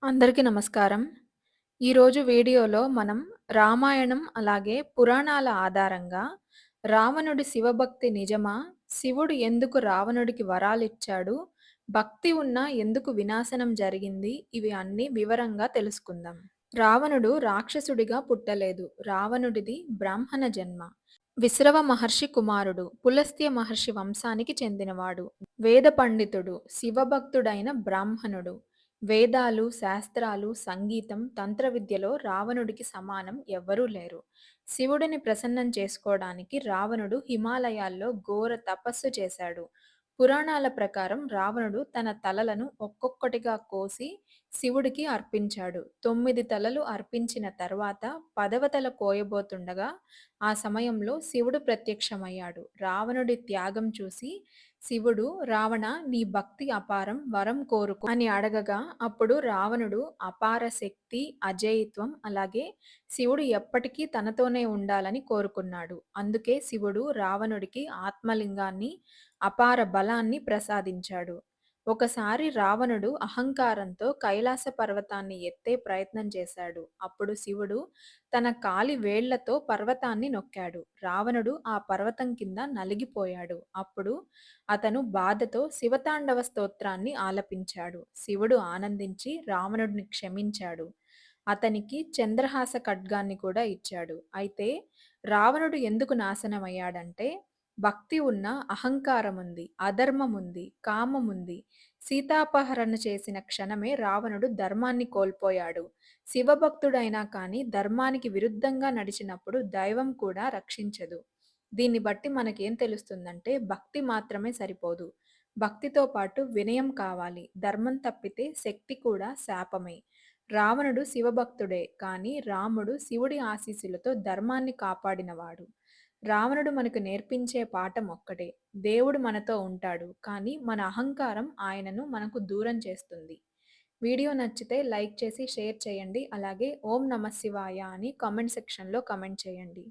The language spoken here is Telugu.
అందరికీ నమస్కారం. ఈరోజు వీడియోలో మనం రామాయణం అలాగే పురాణాల ఆధారంగా రావణుడి శివభక్తి నిజమా? శివుడు ఎందుకు రావణుడికి వరాలిచ్చాడు? భక్తి ఉన్నా ఎందుకు వినాశనం జరిగింది? ఇవి అన్నీ వివరంగా తెలుసుకుందాం. రావణుడు రాక్షసుడిగా పుట్టలేదు. రావణుడిది బ్రాహ్మణ జన్మ. విశ్రవ మహర్షి కుమారుడు. పులస్త్య మహర్షి వంశానికి చెందినవాడు. వేద పండితుడు. శివభక్తుడైన బ్రాహ్మణుడు. వేదాలు, శాస్త్రాలు, సంగీతం, తంత్ర విద్యలో రావణుడికి సమానం ఎవ్వరూ లేరు. శివుడిని ప్రసన్నం చేసుకోవడానికి రావణుడు హిమాలయాల్లో ఘోర తపస్సు చేశాడు. పురాణాల ప్రకారం రావణుడు తన తలలను ఒక్కొక్కటిగా కోసి శివుడికి అర్పించాడు. 9 తలలు అర్పించిన తర్వాత 10వ తల కోయబోతుండగా ఆ సమయంలో శివుడు ప్రత్యక్షమయ్యాడు. రావణుడి త్యాగం చూసి శివుడు, "రావణ, నీ భక్తి అపారం, వరం కోరుకో" అని అడగగా అప్పుడు రావణుడు అపార శక్తి, అజేయత్వం అలాగే శివుడు ఎప్పటికీ తనతోనే ఉండాలని కోరుకున్నాడు. అందుకే శివుడు రావణుడికి ఆత్మలింగాన్ని, అపార బలాన్ని ప్రసాదించాడు. ఒకసారి రావణుడు అహంకారంతో కైలాస పర్వతాన్ని ఎత్తే ప్రయత్నం చేశాడు. అప్పుడు శివుడు తన కాలి వేళ్లతో పర్వతాన్ని నొక్కాడు. రావణుడు ఆ పర్వతం కింద నలిగిపోయాడు. అప్పుడు అతను బాధతో శివతాండవ స్తోత్రాన్ని ఆలపించాడు. శివుడు ఆనందించి రావణుడిని క్షమించాడు. అతనికి చంద్రహాస ఖడ్గాన్ని కూడా ఇచ్చాడు. అయితే రావణుడు ఎందుకు నాశనమయ్యాడంటే, భక్తి ఉన్న అహంకారముంది, అధర్మముంది, కామముంది. సీతాపహరణ చేసిన క్షణమే రావణుడు ధర్మాన్ని కోల్పోయాడు. శివభక్తుడైనా కానీ ధర్మానికి విరుద్ధంగా నడిచినప్పుడు దైవం కూడా రక్షించదు. దీన్ని బట్టి మనకేం తెలుస్తుందంటే భక్తి మాత్రమే సరిపోదు. భక్తితో పాటు వినయం కావాలి. ధర్మం తప్పితే శక్తి కూడా శాపమే. రావణుడు శివభక్తుడే కానీ రాముడు శివుడి ఆశీస్సులతో ధర్మాన్ని కాపాడినవాడు. రావణుడు మనకు నేర్పించే పాఠం ఒక్కటే. దేవుడు మనతో ఉంటాడు. కానీ మన అహంకారం ఆయనను మనకు దూరం చేస్తుంది. వీడియో నచ్చితే లైక్ చేసి షేర్ చేయండి. అలాగే ఓం నమః శివాయ అని కామెంట్ సెక్షన్‌లో కామెంట్ చేయండి.